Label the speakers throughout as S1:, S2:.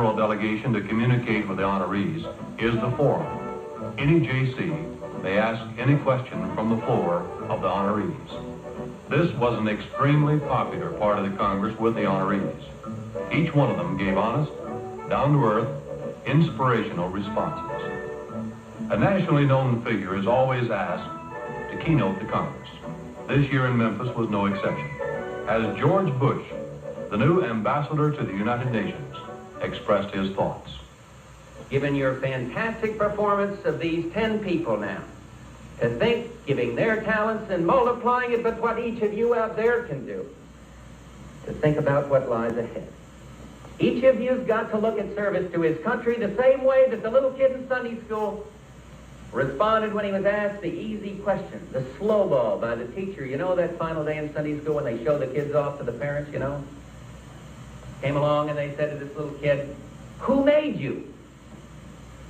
S1: delegation to communicate with the honorees is the forum. Any Jaycee may ask any question from the floor of the honorees. This was an extremely popular part of the Congress with the honorees. Each one of them gave honest, down-to-earth, inspirational responses. A nationally known figure is always asked to keynote the Congress. This year in Memphis was no exception, as George Bush, the new ambassador to the United Nations, expressed his thoughts.
S2: Given your fantastic performance of these 10 people now, to think, giving their talents and multiplying it with what each of you out there can do, to think about what lies ahead. Each of you's got to look at service to his country the same way that the little kid in Sunday school responded when he was asked the easy question, the slow ball by the teacher. You know that final day in Sunday school when they show the kids off to the parents, you know? Came along and they said to this little kid, "Who made you?"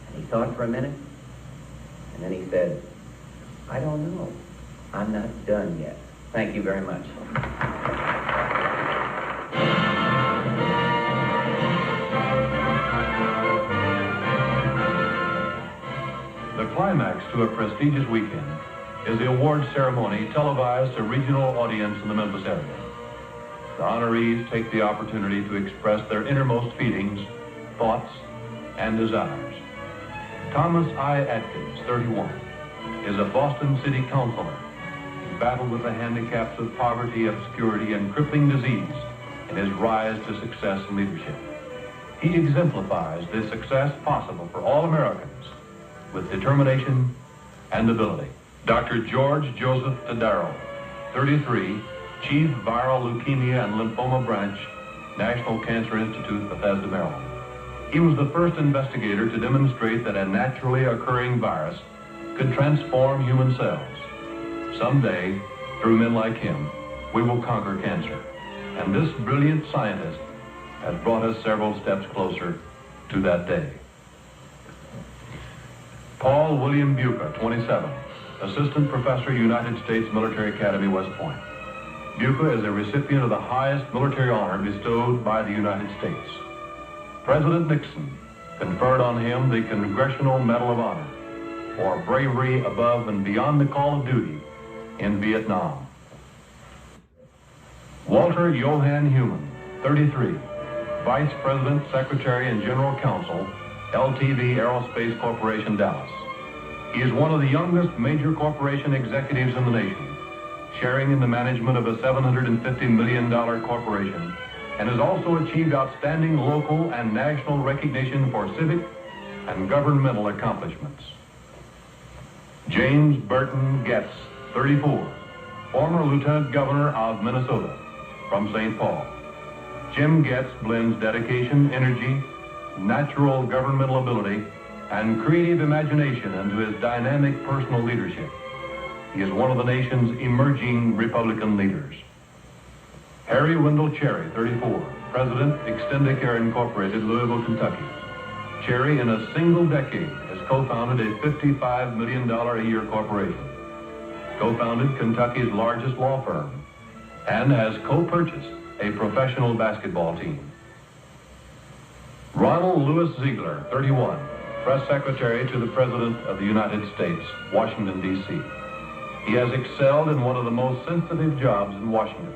S2: And he thought for a minute, and then he said, "I don't know. I'm not done yet." Thank you very much.
S1: The climax to a prestigious weekend is the award ceremony televised to regional audience in the Memphis area. The honorees take the opportunity to express their innermost feelings, thoughts, and desires. Thomas I. Atkins, 31, is a Boston City councilor. He battled with the handicaps of poverty, obscurity, and crippling disease in his rise to success and leadership. He exemplifies the success possible for all Americans with determination and ability. Dr. George Joseph Tadaro, 33, Chief Viral Leukemia and Lymphoma Branch, National Cancer Institute, Bethesda, Maryland. He was the first investigator to demonstrate that a naturally occurring virus could transform human cells. Someday, through men like him, we will conquer cancer. And this brilliant scientist has brought us several steps closer to that day. Paul William Buca, 27, Assistant Professor, United States Military Academy, West Point. Buca is a recipient of the highest military honor bestowed by the United States. President Nixon conferred on him the Congressional Medal of Honor for bravery above and beyond the call of duty in Vietnam. Walter Johann Heumann, 33, Vice President, Secretary, and General Counsel, LTV Aerospace Corporation, Dallas. He is one of the youngest major corporation executives in the nation, sharing in the management of a $750 million corporation, and has also achieved outstanding local and national recognition for civic and governmental accomplishments. James Burton Getz, 34, former Lieutenant Governor of Minnesota, from St. Paul. Jim Getz blends dedication, energy, natural governmental ability, and creative imagination into his dynamic personal leadership. He is one of the nation's emerging Republican leaders. Harry Wendell Cherry, 34, President, Extendicare Incorporated, Louisville, Kentucky. Cherry, in a single decade, has co-founded a $55 million a year corporation, co-founded Kentucky's largest law firm, and has co-purchased a professional basketball team. Ronald Louis Ziegler, 31, Press Secretary to the President of the United States, Washington, D.C. He has excelled in one of the most sensitive jobs in Washington.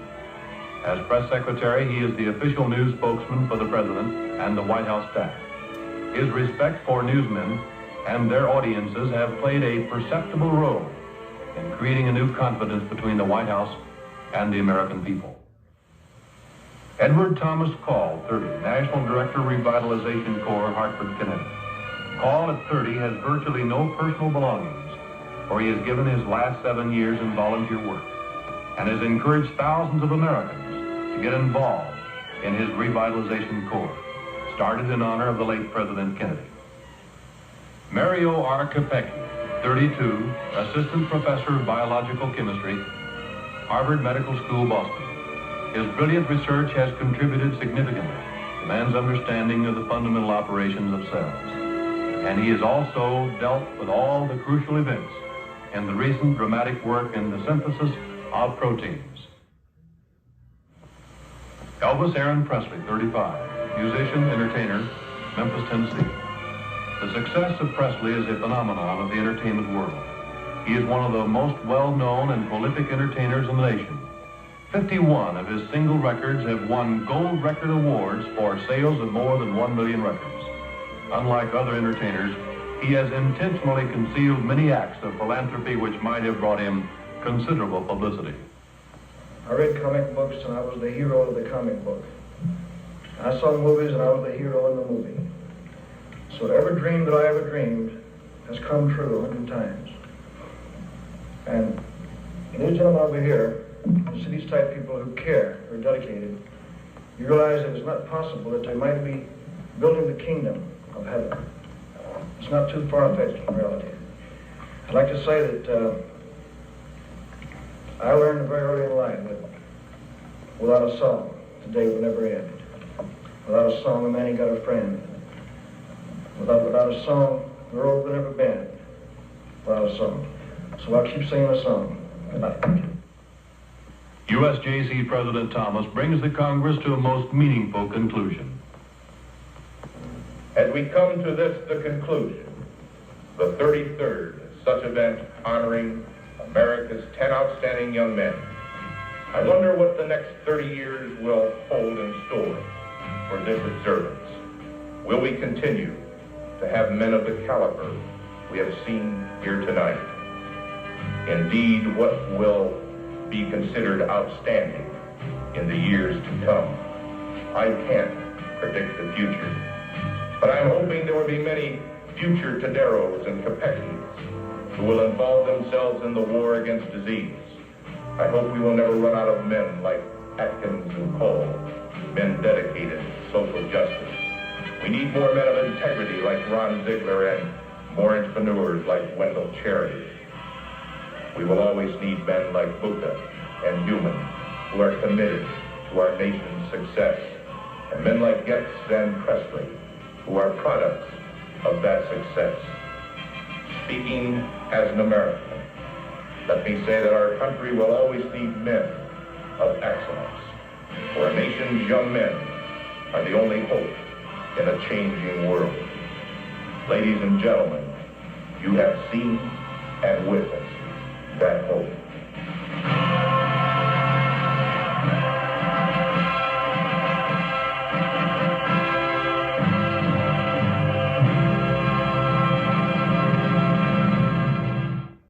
S1: As Press Secretary, he is the official news spokesman for the President and the White House staff. His respect for newsmen and their audiences have played a perceptible role in creating a new confidence between the White House and the American people. Edward Thomas Call, 30, National Director, Revitalization Corps, Hartford, Connecticut. Call, at 30, has virtually no personal belongings, for he has given his last 7 years in volunteer work and has encouraged thousands of Americans to get involved in his Revitalization Corps, started in honor of the late President Kennedy. Mario R. Capecchi, 32, Assistant Professor of Biological Chemistry, Harvard Medical School, Boston. His brilliant research has contributed significantly to man's understanding of the fundamental operations of cells. And he has also dealt with all the crucial events in the recent dramatic work in the synthesis of proteins. Elvis Aaron Presley, 35, musician, entertainer, Memphis, Tennessee. The success of Presley is a phenomenon of the entertainment world. He is one of the most well-known and prolific entertainers in the nation. 51 of his single records have won gold record awards for sales of more than 1 million records. Unlike other entertainers, he has intentionally concealed many acts of philanthropy which might have brought him considerable publicity.
S3: I read comic books and I was the hero of the comic book. I saw movies and I was the hero in the movie. So every dream that I ever dreamed has come true 100 times. And these gentlemen over here, you see these type people who care, who are dedicated, you realize that it's not possible that they might be building the kingdom of heaven. It's not too far-fetched in reality. I'd like to say that I learned very early in life that without a song, the day would never end. Without a song, a man ain't got a friend. Without a song, the road would never bend. Without a song. So I'll keep singing a song. Good night.
S1: U.S. Jaycees President Thomas brings the Congress to a most meaningful conclusion.
S4: As we come to this, the conclusion, the 33rd such event honoring America's 10 outstanding young men, I wonder what the next 30 years will hold in store for this observance. Will we continue to have men of the caliber we have seen here tonight? Indeed, what will be considered outstanding in the years to come? I can't predict the future, but I'm hoping there will be many future Taderos and Capecchis who will involve themselves in the war against disease. I hope we will never run out of men like Atkins and Cole, men dedicated to social justice. We need more men of integrity like Ron Ziegler and more entrepreneurs like Wendell Cherry. We will always need men like Booker and Newman who are committed to our nation's success, and men like Getz and Presley who are products of that success. Speaking as an American, let me say that our country will always need men of excellence, for a nation's young men are the only hope in a changing world. Ladies and gentlemen, you have seen and witnessed that hope.